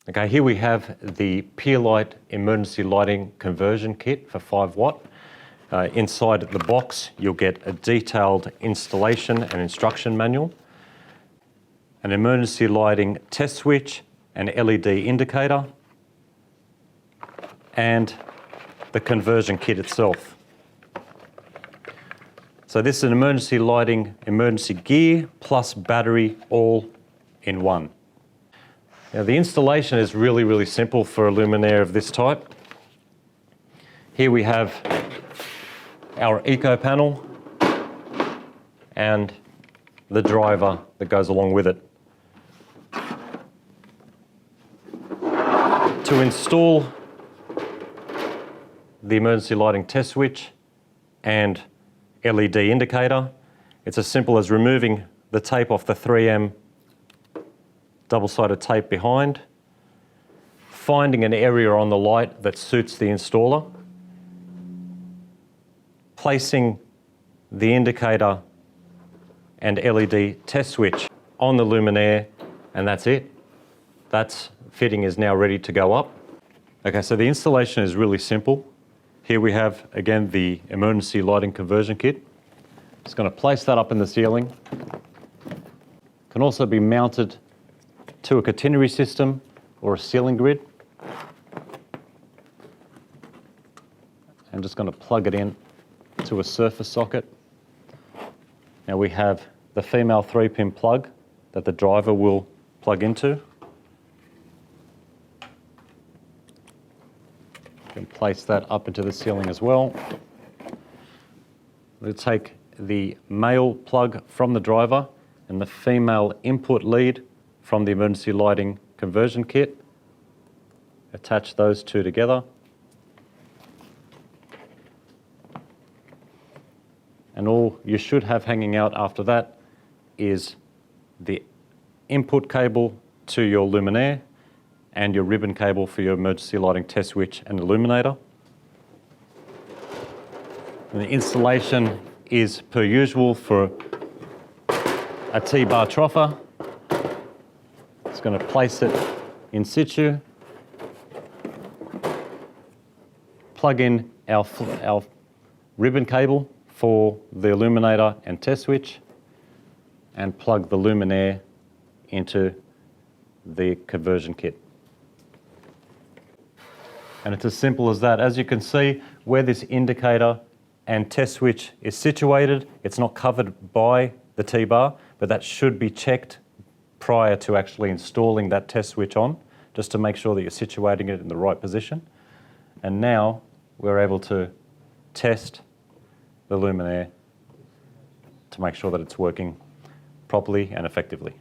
Okay, here we have the Pierlite emergency lighting conversion kit for 5 watt. Inside the box, you'll get a detailed installation and instruction manual, an emergency lighting test switch, an LED indicator, and the conversion kit itself. So this is an emergency lighting, emergency gear plus battery all in one. Now the installation is really simple for a luminaire of this type. Here we have our eco panel and the driver that goes along with it. To install the emergency lighting test switch and LED indicator, it's as simple as removing the tape off the 3M double-sided tape behind, finding an area on the light that suits the installer, placing the indicator and LED test switch on the luminaire, and that's it. That fitting is now ready to go up. Okay, so the installation is really simple. Here we have, again, the emergency lighting conversion kit. Just going to place that up in the ceiling. Can also be mounted to a catenary system or a ceiling grid. I'm just going to plug it in to a surface socket. Now we have the female 3-pin plug that the driver will plug into. You can place that up into the ceiling as well. We'll take the male plug from the driver and the female input lead from the emergency lighting conversion kit. Attach those two together. And all you should have hanging out after that is the input cable to your luminaire and your ribbon cable for your emergency lighting test switch and illuminator. And the installation is per usual for a T-bar troffer. It's going to place it in situ, plug in our ribbon cable for the illuminator and test switch, and plug the luminaire into the conversion kit. And it's as simple as that. As you can see, where this indicator and test switch is situated, it's not covered by the T-bar, but that should be checked prior to actually installing that test switch on, just to make sure that you're situating it in the right position. And now we're able to test the luminaire to make sure that it's working properly and effectively.